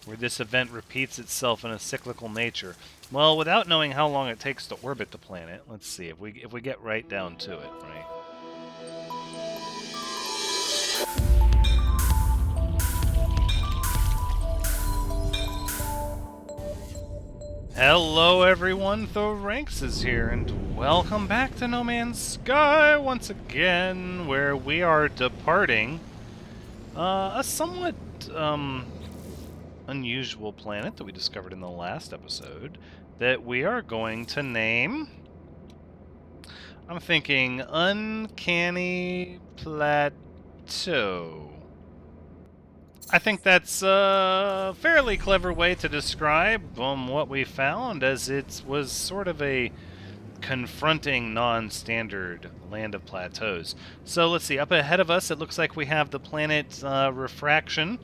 where this event repeats itself in a cyclical nature. Well, without knowing how long it takes to orbit the planet, let's see if we get right down to it, right? Hello everyone, Thoranx is here, and welcome back to No Man's Sky once again, where we are departing a somewhat unusual planet that we discovered in the last episode that we are going to name... I'm thinking Uncanny Plateau. I think that's a fairly clever way to describe what we found, as it was sort of a confronting non-standard land of plateaus. So let's see, up ahead of us it looks like we have the planet Refraction.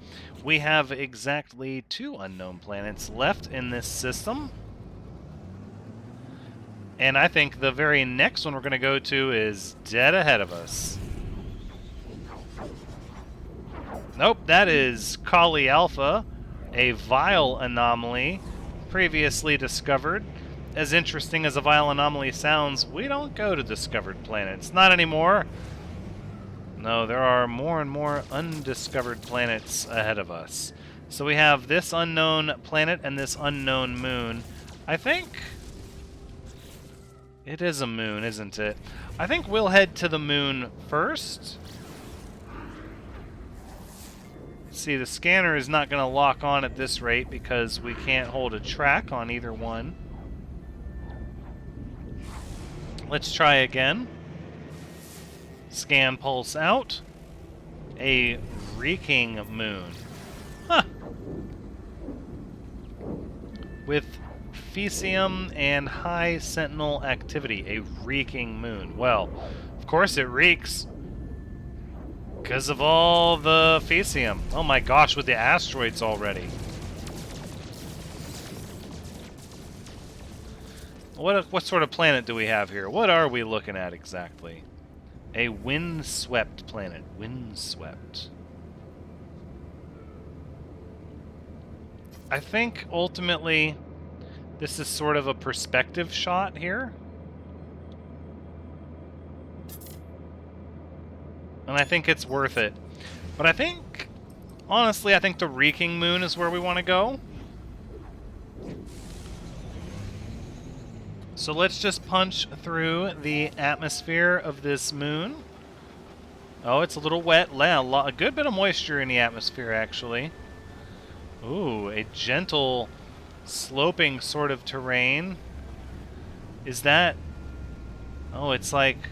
We have exactly 2 unknown planets left in this system. And I think the very next one we're going to go to is dead ahead of us. Nope, that is Kali Alpha, a vile anomaly previously discovered. As interesting as a vile anomaly sounds, we don't go to discovered planets. Not anymore. No, there are more and more undiscovered planets ahead of us. So we have this unknown planet and this unknown moon. I think... it is a moon, isn't it? I think we'll head to the moon first. See, the scanner is not going to lock on at this rate because we can't hold a track on either one. Let's try again. Scan pulse out. A reeking moon. Huh. With Fecium and high sentinel activity. A reeking moon. Well, of course it reeks. Because of all the Fecium. Oh my gosh, with the asteroids already. What sort of planet do we have here? What are we looking at exactly? A windswept planet. Windswept. I think ultimately this is sort of a perspective shot here. And I think it's worth it. But I think, honestly, I think the reeking moon is where we want to go. So let's just punch through the atmosphere of this moon. Oh, it's a little wet. A good bit of moisture in the atmosphere, actually. Ooh, a gentle, sloping sort of terrain. Is that... oh, it's like...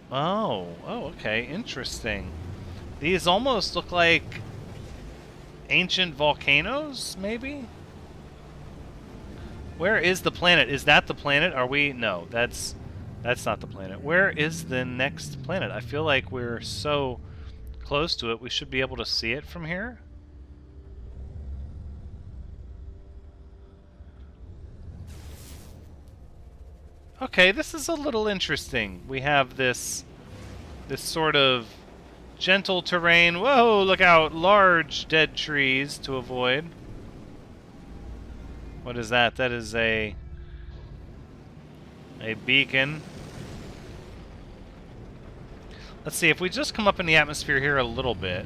oh, okay, interesting. These almost look like ancient volcanoes, maybe? Where is the planet? Is that the planet? Are we... no, that's not the planet. Where is the next planet? I feel like we're so close to it, we should be able to see it from here. Okay, this is a little interesting. We have this sort of gentle terrain. Whoa, look out! Large dead trees to avoid. What is that? That is a beacon. Let's see, if we just come up in the atmosphere here a little bit.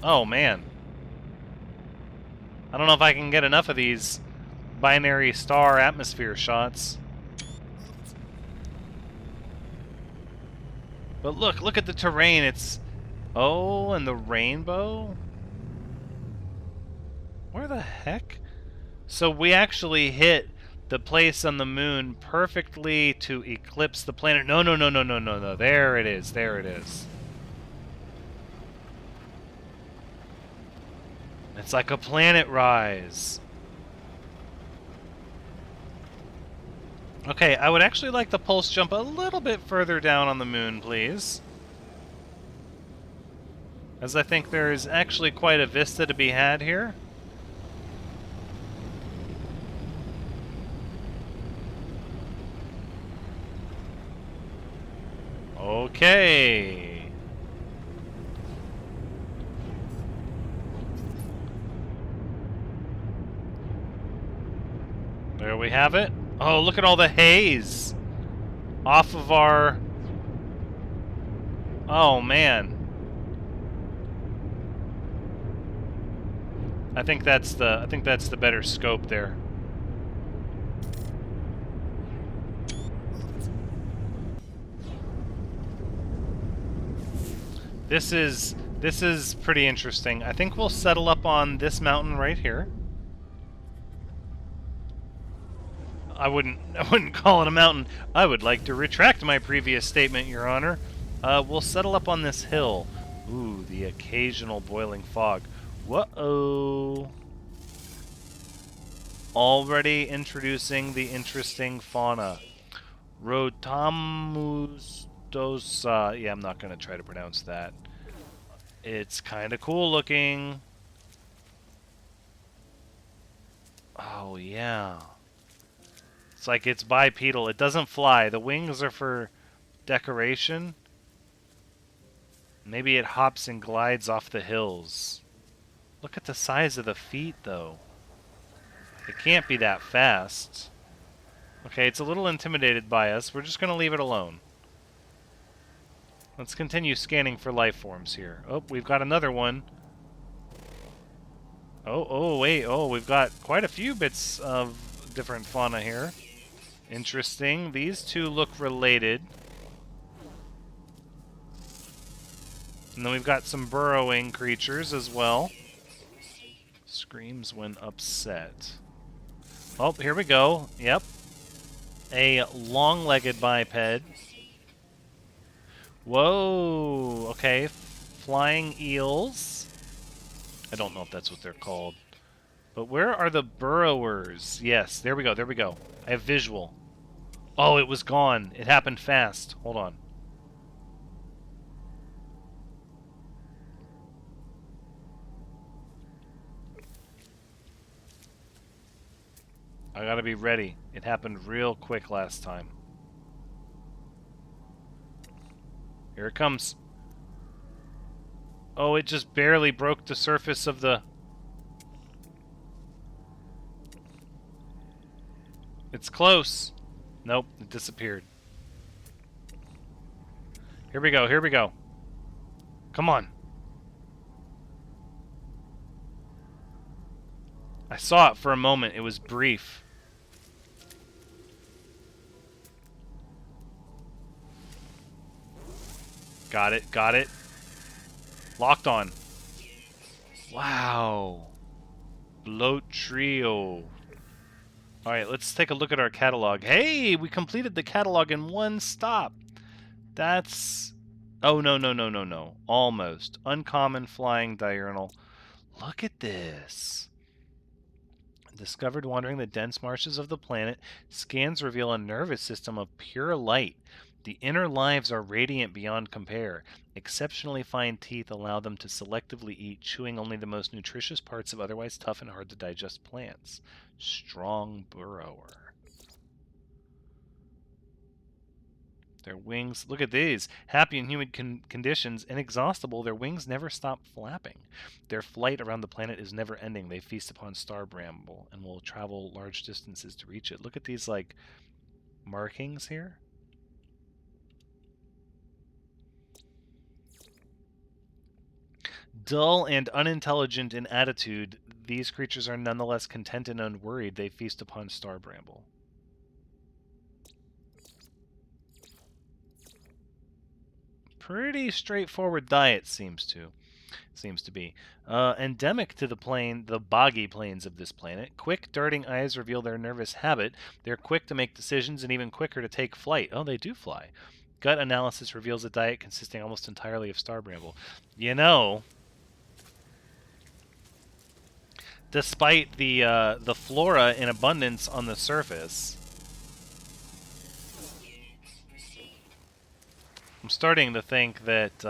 Oh, man. I don't know if I can get enough of these binary star atmosphere shots. But look at the terrain. It's... oh, and the rainbow? Where the heck? So we actually hit the place on the moon perfectly to eclipse the planet. No. There it is. There it is. It's like a planet rise. Okay, I would actually like the pulse jump a little bit further down on the moon, please. As I think there is actually quite a vista to be had here. Okay. There we have it. Oh, look at all the haze off of our... Oh, man. I think that's the better scope there. This is pretty interesting. I think we'll settle up on this mountain right here. I wouldn't call it a mountain. I would like to retract my previous statement, Your Honor. We'll settle up on this hill. Ooh, the occasional boiling fog. Whoa. Already introducing the interesting fauna. Rotamustosa. Yeah, I'm not going to try to pronounce that. It's kind of cool looking. Oh, yeah. It's like it's bipedal. It doesn't fly. The wings are for decoration. Maybe it hops and glides off the hills. Look at the size of the feet, though. It can't be that fast. Okay, it's a little intimidated by us. We're just going to leave it alone. Let's continue scanning for life forms here. Oh, we've got another one. Oh, wait. Oh, we've got quite a few bits of different fauna here. Interesting. These two look related. And then we've got some burrowing creatures as well. Screams when upset. Oh, here we go. Yep. A long-legged biped. Whoa. Okay. Flying eels. I don't know if that's what they're called. But where are the burrowers? Yes, there we go, there we go. I have visual. Oh, it was gone. It happened fast. Hold on. I gotta be ready. It happened real quick last time. Here it comes. Oh, it just barely broke the surface of the... It's close. Nope, it disappeared. Here we go, here we go. Come on. I saw it for a moment. It was brief. Got it, got it. Locked on. Wow. Bloat Trio. Alright, let's take a look at our catalog. Hey, we completed the catalog in one stop. That's... Oh, no. Almost. Uncommon flying diurnal. Look at this. Discovered wandering the dense marshes of the planet. Scans reveal a nervous system of pure light. The inner lives are radiant beyond compare. Exceptionally fine teeth allow them to selectively eat, chewing only the most nutritious parts of otherwise tough and hard to digest plants. Strong burrower. Their wings, look at these. Happy in humid conditions, inexhaustible, their wings never stop flapping. Their flight around the planet is never ending. They feast upon star bramble and will travel large distances to reach it. Look at these, like, markings here. Dull and unintelligent in attitude, these creatures are nonetheless content and unworried. They feast upon star bramble. Pretty straightforward diet seems to be. Endemic to the boggy plains of this planet. Quick darting eyes reveal their nervous habit. They're quick to make decisions and even quicker to take flight. Oh, they do fly. Gut analysis reveals a diet consisting almost entirely of star bramble. You know, despite the flora in abundance on the surface, I'm starting to think that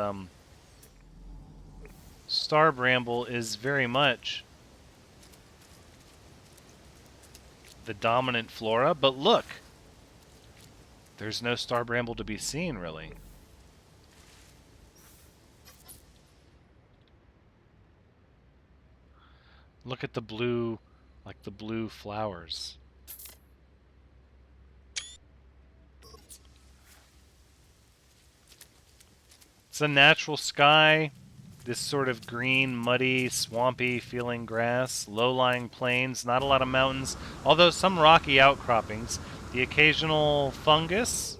star bramble is very much the dominant flora. But look, there's no star bramble to be seen, really. Look at the blue, like the blue flowers. It's a natural sky. This sort of green, muddy, swampy feeling grass, low-lying plains, not a lot of mountains, although some rocky outcroppings, the occasional fungus,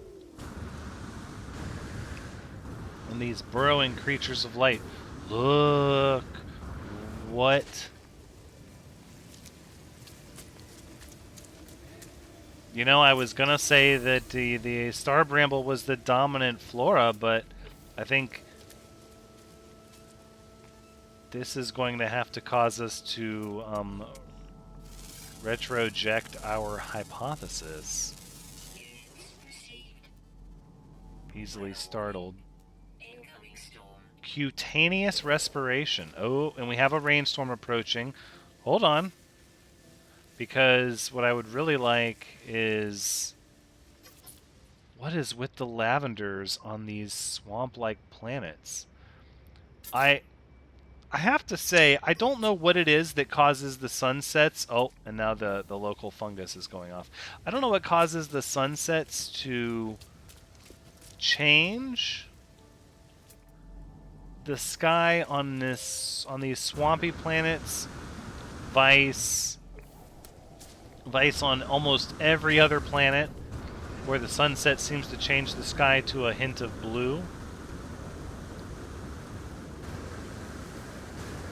and these burrowing creatures of light. Look, what? You know, I was gonna say that the star bramble was the dominant flora, but I think this is going to have to cause us to retroject our hypothesis. Easily startled. Cutaneous respiration. Oh, and we have a rainstorm approaching. Hold on. Because what I would really like is... what is with the lavenders on these swamp-like planets? I have to say, I don't know what it is that causes the sunsets... oh, and now the local fungus is going off. I don't know what causes the sunsets to change the sky on these swampy planets. Vice on almost every other planet, where the sunset seems to change the sky to a hint of blue.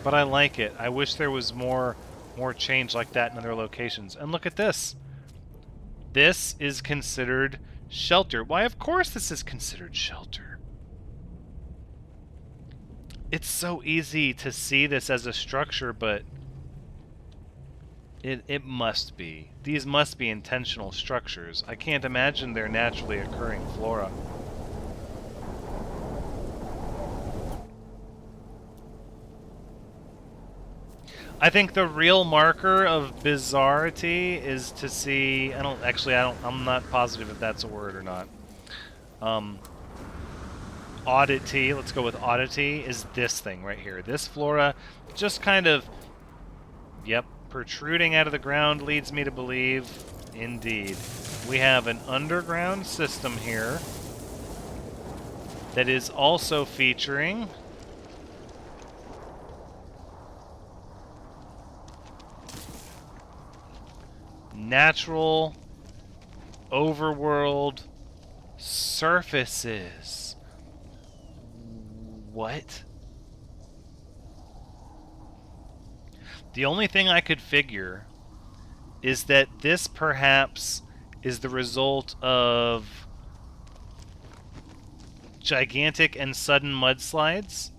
But I like it. I wish there was more change like that in other locations. And look at this. This is considered shelter. Why, of course this is considered shelter. It's so easy to see this as a structure, but it must be. These must be intentional structures. I can't imagine they're naturally occurring flora. I think the real marker of bizarrity is to see... I'm not positive if that's a word or not. Oddity, let's go with oddity, is this thing right here. This flora just kind of... yep, protruding out of the ground leads me to believe, indeed, we have an underground system here that is also featuring natural overworld surfaces. What? The only thing I could figure is that this perhaps is the result of gigantic and sudden mudslides.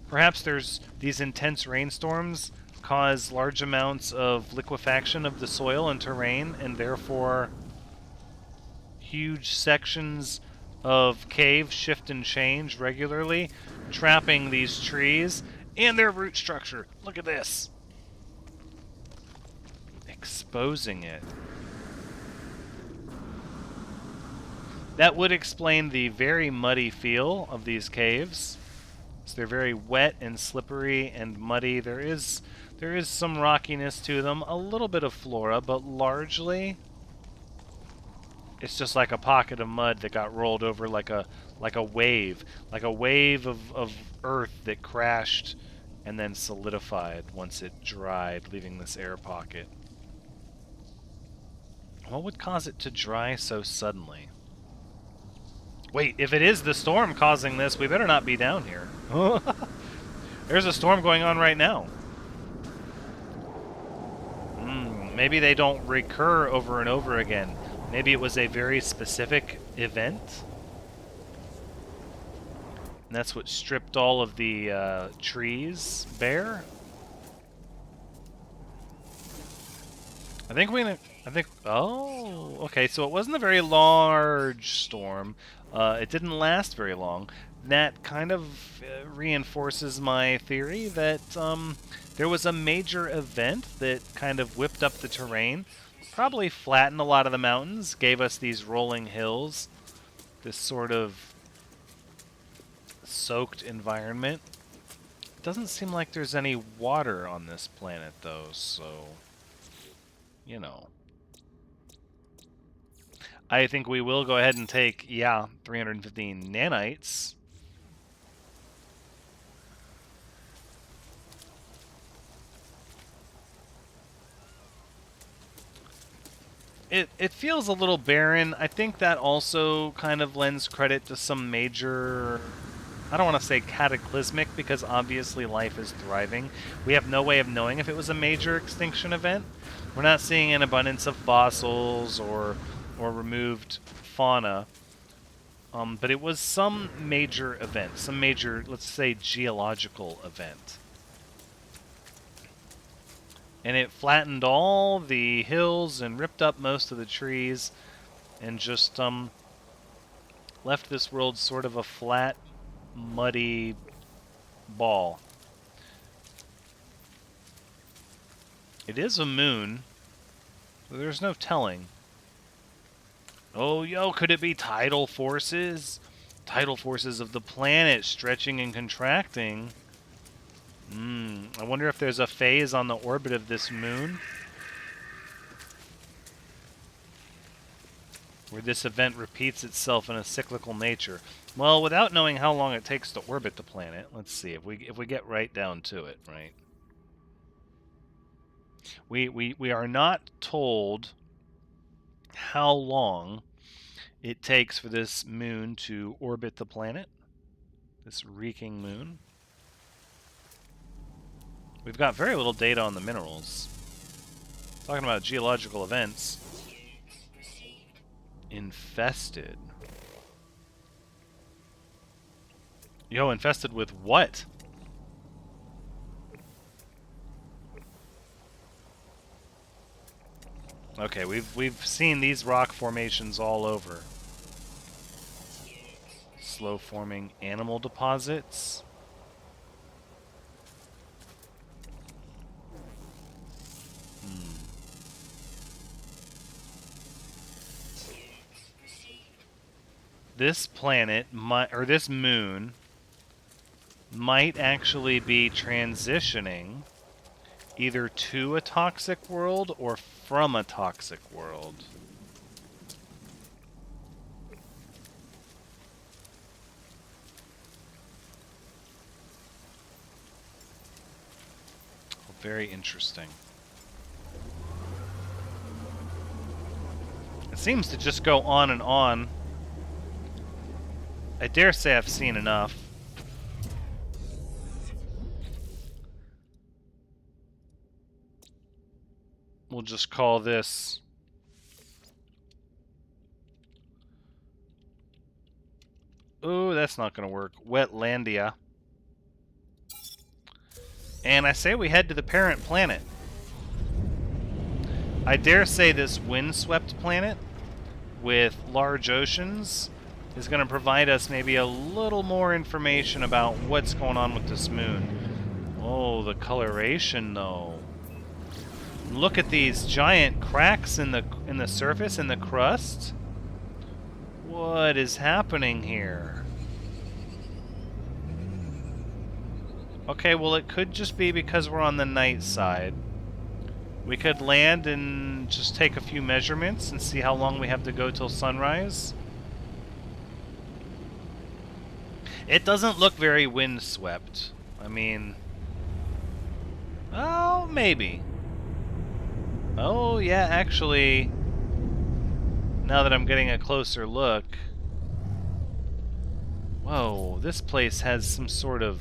Perhaps there's these intense rainstorms cause large amounts of liquefaction of the soil and terrain, and therefore huge sections of cave shift and change regularly, trapping these trees and their root structure. Look at this. Exposing it. That would explain the very muddy feel of these caves. So they're very wet and slippery and muddy. There is some rockiness to them, a little bit of flora, but largely it's just like a pocket of mud that got rolled over like a wave of earth that crashed and then solidified once it dried, leaving this air pocket. What would cause it to dry so suddenly? Wait, if it is the storm causing this, we better not be down here. There's a storm going on right now. Maybe they don't recur over and over again. Maybe it was a very specific event. And that's what stripped all of the trees bare. Oh, okay, so it wasn't a very large storm. It didn't last very long. That kind of reinforces my theory that there was a major event that kind of whipped up the terrain, probably flattened a lot of the mountains, gave us these rolling hills, this sort of soaked environment. Doesn't seem like there's any water on this planet, though, so... You know. I think we will go ahead and take, 315 nanites. It feels a little barren. I think that also kind of lends credit to some major... I don't want to say cataclysmic, because obviously life is thriving. We have no way of knowing if it was a major extinction event. We're not seeing an abundance of fossils or removed fauna. But it was some major event, some major, let's say, geological event. And it flattened all the hills and ripped up most of the trees and just left this world sort of a flat, muddy ball. It is a moon. There's no telling. Oh, yo, could it be tidal forces? Tidal forces of the planet stretching and contracting. I wonder if there's a phase on the orbit of this moon where this event repeats itself in a cyclical nature. Well, without knowing how long it takes to orbit the planet, let's see if we get right down to it, right? We are not told how long it takes for this moon to orbit the planet, this reeking moon. We've got very little data on the minerals. Talking about geological events. Infested. Yo, infested with what? Okay, we've seen these rock formations all over. Slow forming animal deposits. This planet or this moon might actually be transitioning either to a toxic world or from a toxic world. Very interesting. It seems to just go on and on. I dare say I've seen enough. We'll just call this... Ooh, that's not going to work. Wetlandia. And I say we head to the parent planet. I dare say this windswept planet with large oceans is going to provide us maybe a little more information about what's going on with this moon. Oh, the coloration, though. Look at these giant cracks in the surface, in the crust. What is happening here? Okay, well, it could just be because we're on the night side. We could land and just take a few measurements and see how long we have to go till sunrise. It doesn't look very windswept. I mean... Oh, maybe. Oh, yeah, actually... Now that I'm getting a closer look... Whoa, this place has some sort of...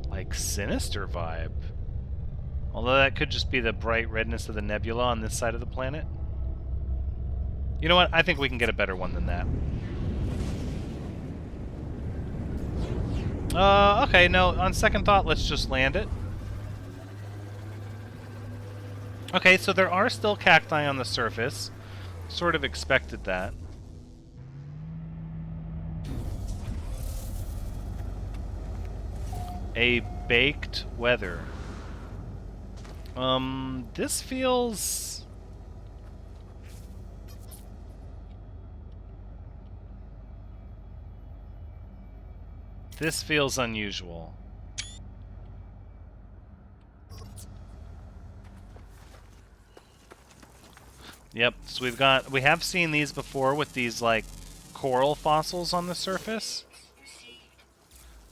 like, sinister vibe. Although that could just be the bright redness of the nebula on this side of the planet. You know what? I think we can get a better one than that. Okay, no, on second thought, let's just land it. Okay, so there are still cacti on the surface. Sort of expected that. A baked weather. This feels... This feels unusual. Yep, so we have seen these before with these, like, coral fossils on the surface.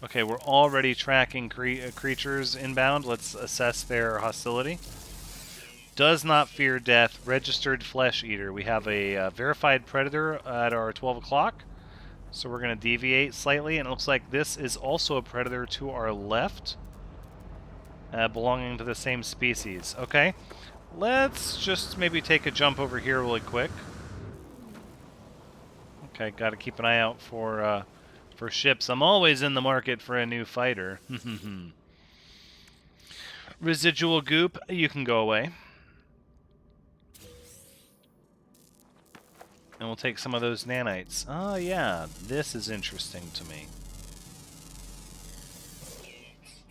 Okay, we're already tracking creatures inbound. Let's assess their hostility. Does not fear death. Registered flesh eater. We have a verified predator at our 12 o'clock. So we're going to deviate slightly. And it looks like this is also a predator to our left. Belonging to the same species. Okay. Let's just maybe take a jump over here really quick. Okay, got to keep an eye out for ships. I'm always in the market for a new fighter. Residual goop, you can go away. And we'll take some of those nanites. Oh yeah, this is interesting to me.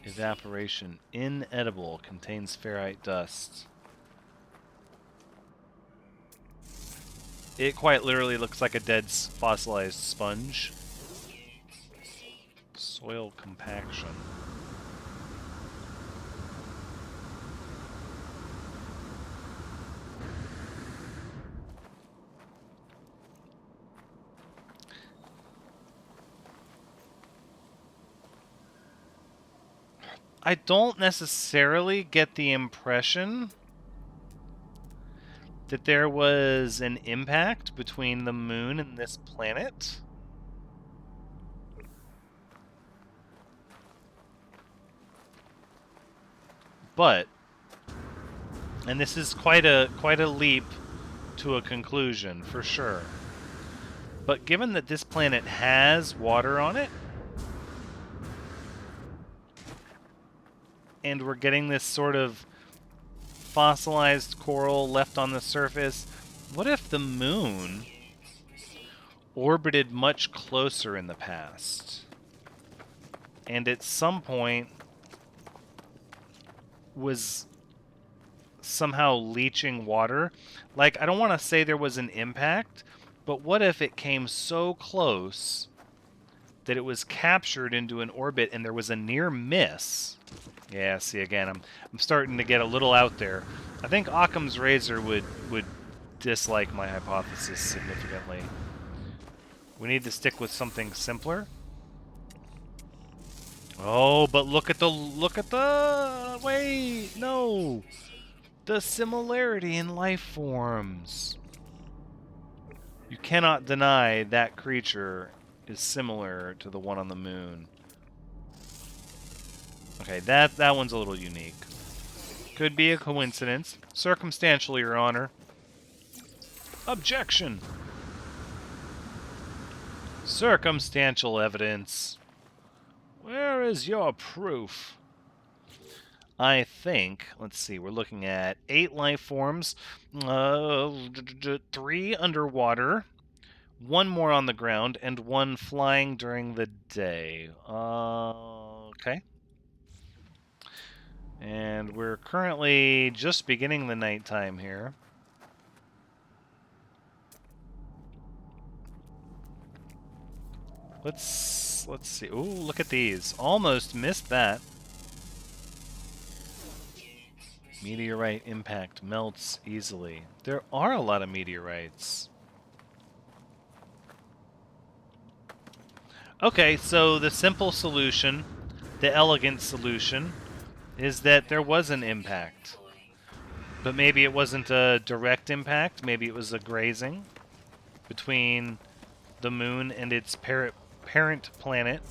Evaporation. Inedible. Contains ferrite dust. It quite literally looks like a dead fossilized sponge. Soil compaction. I don't necessarily get the impression that there was an impact between the moon and this planet. But, and this is quite a leap to a conclusion, for sure. But given that this planet has water on it, and we're getting this sort of fossilized coral left on the surface, what if the moon orbited much closer in the past? And at some point was somehow leaching water? Like, I don't want to say there was an impact, but what if it came so close that it was captured into an orbit and there was a near miss? Yeah, see, again, I'm starting to get a little out there. I think Occam's razor would dislike my hypothesis significantly. We need to stick with something simpler. Oh, but look at the wait, no. The similarity in life forms. You cannot deny that creature is similar to the one on the moon. Okay, that one's a little unique. Could be a coincidence. Circumstantial, Your Honor. Objection! Circumstantial evidence. Where is your proof? I think, let's see, we're looking at 8 life forms, 3 underwater, 1 more on the ground, and 1 flying during the day. Okay. And we're currently just beginning the nighttime here. Let's see. Ooh, look at these. Almost missed that. Meteorite impact melts easily. There are a lot of meteorites. Okay, so the simple solution, the elegant solution, is that there was an impact. But maybe it wasn't a direct impact. Maybe it was a grazing between the moon and its parent planet.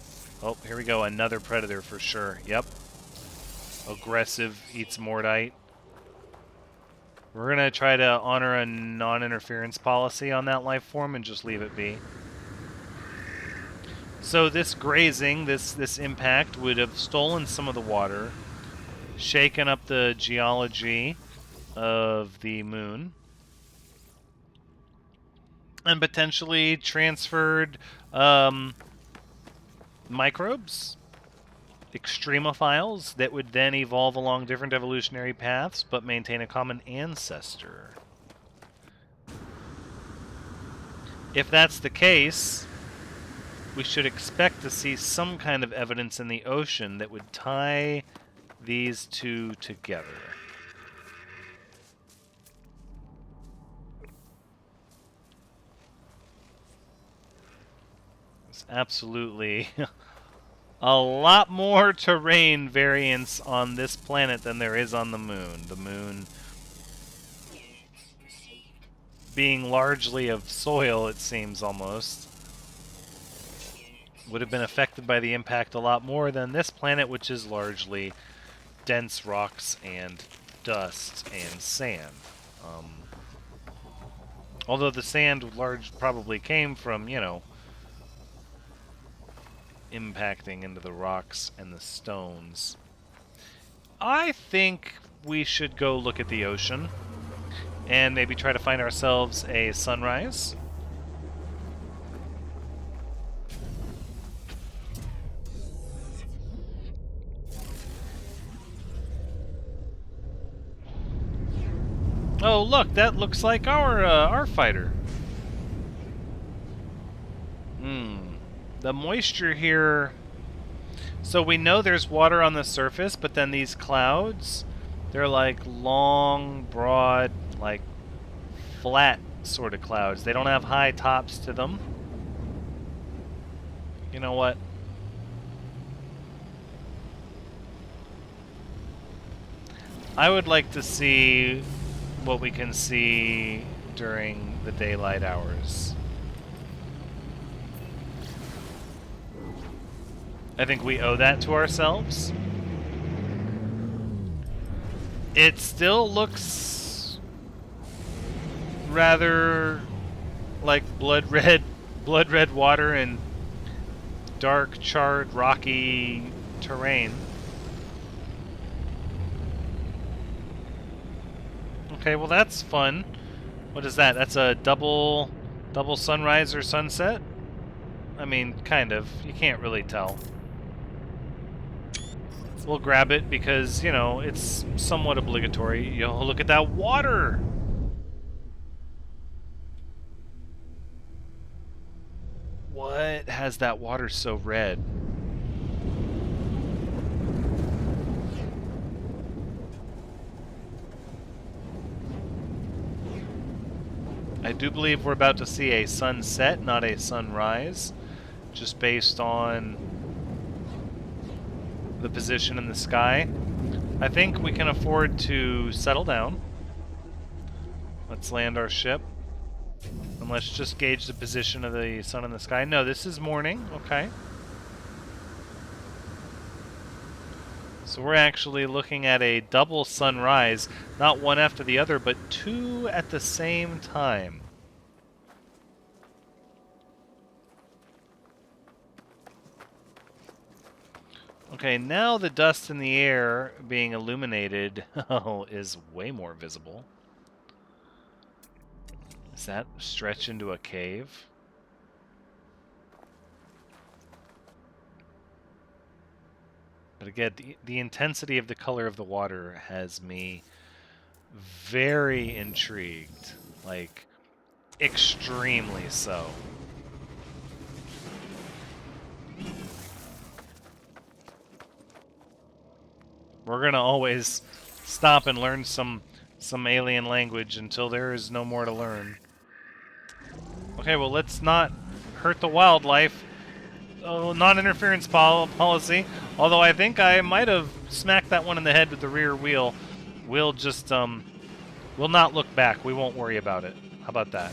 Oh, here we go. Another predator for sure. Yep. Aggressive, eats mordite. We're going to try to honor a non-interference policy on that life form and just leave it be. So this grazing, this impact, would have stolen some of the water, shaken up the geology of the moon, and potentially transferred microbes, extremophiles, that would then evolve along different evolutionary paths but maintain a common ancestor. If that's the case, we should expect to see some kind of evidence in the ocean that would tie these two together. There's absolutely a lot more terrain variance on this planet than there is on the moon. The moon being largely of soil, it seems almost, would have been affected by the impact a lot more than this planet, which is largely dense rocks and dust and sand. Although the sand probably came from, you know, impacting into the rocks and the stones. I think we should go look at the ocean and maybe try to find ourselves a sunrise. Oh, look, that looks like our fighter. The moisture here... So we know there's water on the surface, but then these clouds, they're like long, broad, like flat sort of clouds. They don't have high tops to them. You know what? I would like to see what we can see during the daylight hours. I think we owe that to ourselves. It still looks rather like blood red water and dark, charred, rocky terrain. Okay, well that's fun. What is that? That's a double sunrise or sunset? I mean, kind of. You can't really tell. We'll grab it because, you know, it's somewhat obligatory. Yo, look at that water! What has that water so red? I do believe we're about to see a sunset, not a sunrise, just based on the position in the sky. I think we can afford to settle down. Let's land our ship. And let's just gauge the position of the sun in the sky. No, this is morning. Okay. So we're actually looking at a double sunrise, not one after the other, but two at the same time. Okay, now the dust in the air being illuminated is way more visible. Does that stretch into a cave? But again, the intensity of the color of the water has me very intrigued. Like, extremely so. We're gonna always stop and learn some alien language until there is no more to learn. Okay, well, let's not hurt the wildlife. Oh, non-interference policy. Although I think I might have smacked that one in the head with the rear wheel. We'll just, we'll not look back. We won't worry about it. How about that?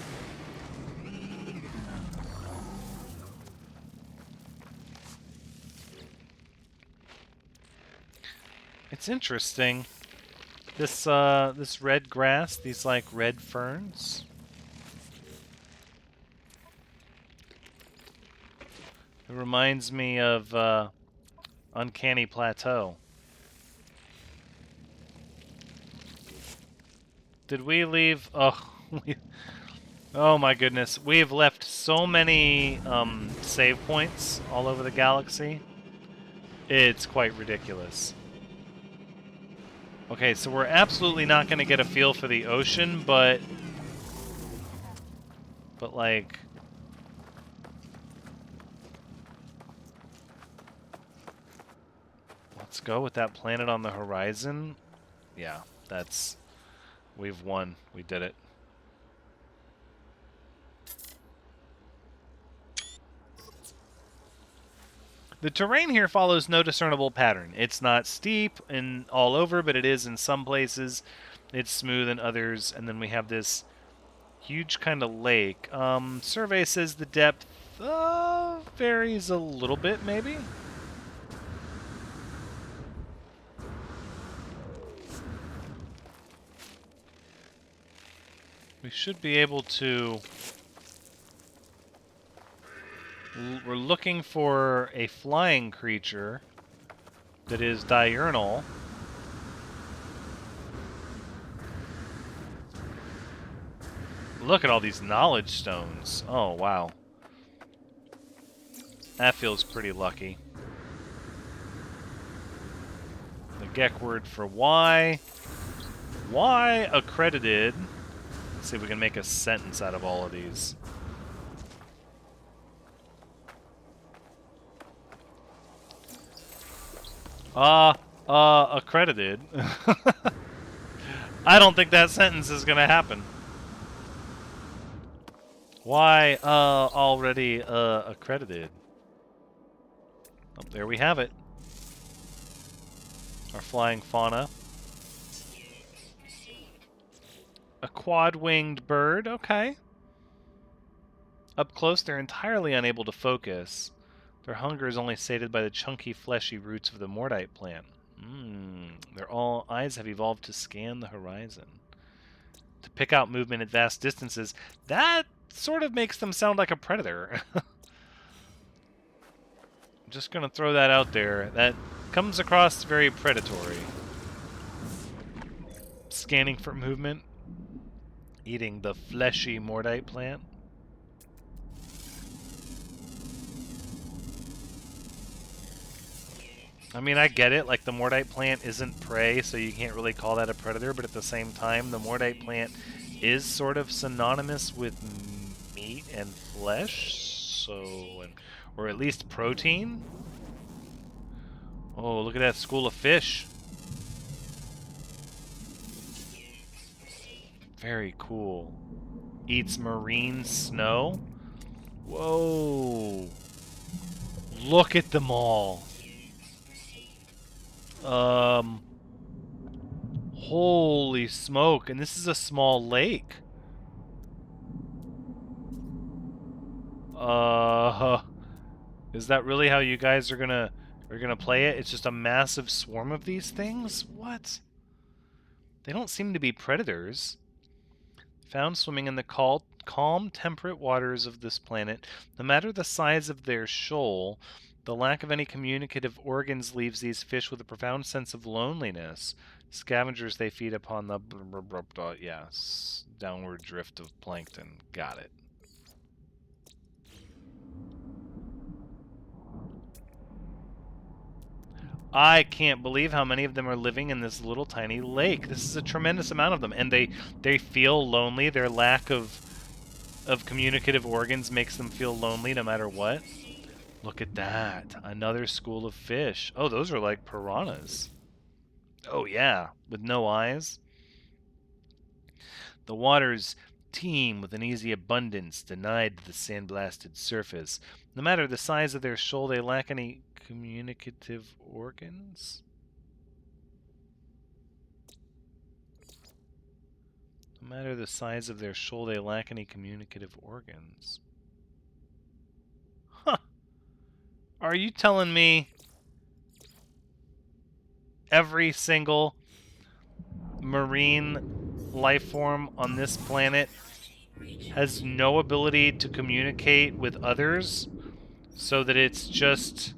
It's interesting. This red grass, these like red ferns. It reminds me of Uncanny Plateau. Did we leave? Oh, oh my goodness. We've left so many save points all over the galaxy. It's quite ridiculous. Okay, so we're absolutely not going to get a feel for the ocean, but like... go with that planet on the horizon. Yeah, that's... We've won. We did it. The terrain here follows no discernible pattern. It's not steep and all over, but it is in some places. It's smooth in others, and then we have this huge kind of lake. Survey says the depth varies a little bit, maybe? We should be able to... We're looking for a flying creature that is diurnal. Look at all these knowledge stones. Oh, wow. That feels pretty lucky. The Gek word for Y. Y accredited. Let's see if we can make a sentence out of all of these. Accredited. I don't think that sentence is gonna happen. Why, already, accredited? Oh, there we have it. Our flying fauna. A quad-winged bird, okay. Up close, they're entirely unable to focus. Their hunger is only sated by the chunky, fleshy roots of the mordite plant. Their eyes have evolved to scan the horizon. To pick out movement at vast distances. That sort of makes them sound like a predator. I'm just going to throw that out there. That comes across very predatory. Scanning for movement. Eating the fleshy mordite plant. I mean, I get it, like the mordite plant isn't prey, so you can't really call that a predator, but at the same time, the mordite plant is sort of synonymous with meat and flesh, or at least protein. Oh, look at that school of fish. Very cool. Eats marine snow. Whoa. Look at them all. Holy smoke, and this is a small lake. Is that really how you guys are gonna play it? It's just a massive swarm of these things? What? They don't seem to be predators. Found swimming in the calm, temperate waters of this planet, no matter the size of their shoal, the lack of any communicative organs leaves these fish with a profound sense of loneliness. Scavengers, they feed upon the downward drift of plankton. Got it. I can't believe how many of them are living in this little tiny lake. This is a tremendous amount of them, and they feel lonely. Their lack of communicative organs makes them feel lonely no matter what. Look at that. Another school of fish. Oh, those are like piranhas. Oh, yeah. With no eyes. The waters teem with an easy abundance denied to the sandblasted surface. No matter the size of their shoal, they lack any communicative organs? No matter the size of their shoal, they lack any communicative organs. Huh. Are you telling me every single marine life form on this planet has no ability to communicate with others, so that it's just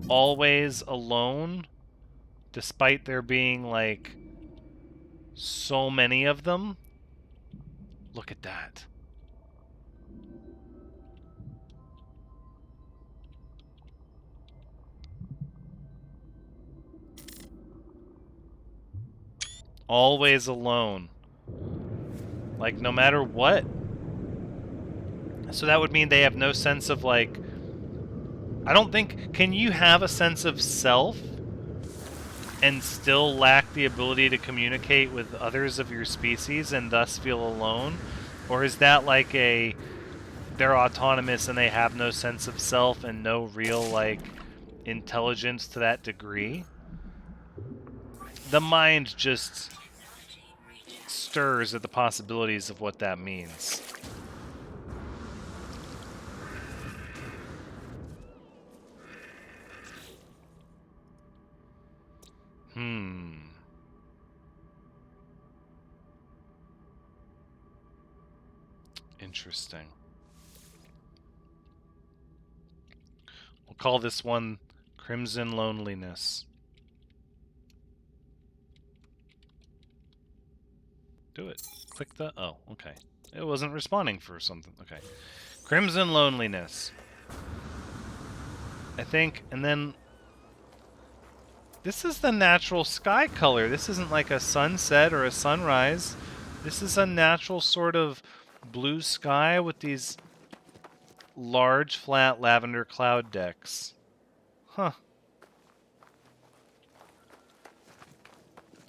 always alone, despite there being like so many of them? Look at that. Always alone. Like, no matter what. So that would mean they have no sense of, like, I don't think... Can you have a sense of self and still lack the ability to communicate with others of your species and thus feel alone? Or is that like a... They're autonomous and they have no sense of self and no real, like, intelligence to that degree? The mind just stirs at the possibilities of what that means. Interesting. We'll call this one Crimson Loneliness. Do it. Click the... Oh, okay. It wasn't responding for something. Okay. Crimson Loneliness. I think, and then... This is the natural sky color. This isn't like a sunset or a sunrise. This is a natural sort of blue sky with these large, flat lavender cloud decks. Huh.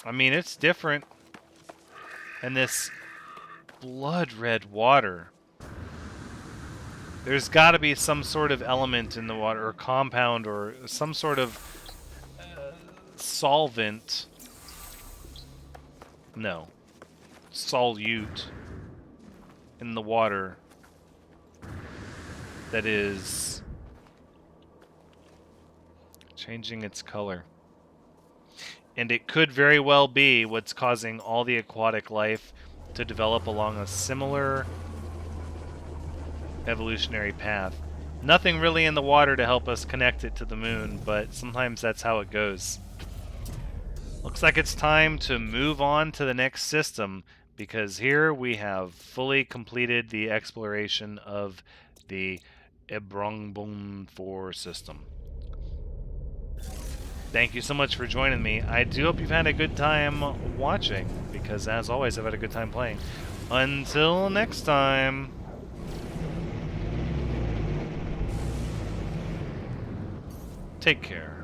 I mean, it's different. And this blood red water. There's got to be some sort of element in the water, or compound, or some sort of solvent. No. Solute in the water that is changing its color. And it could very well be what's causing all the aquatic life to develop along a similar evolutionary path. Nothing really in the water to help us connect it to the moon, but sometimes that's how it goes. Looks like it's time to move on to the next system, because here we have fully completed the exploration of the Ebrongbon 4 system. Thank you so much for joining me. I do hope you've had a good time watching, because as always, I've had a good time playing. Until next time. Take care.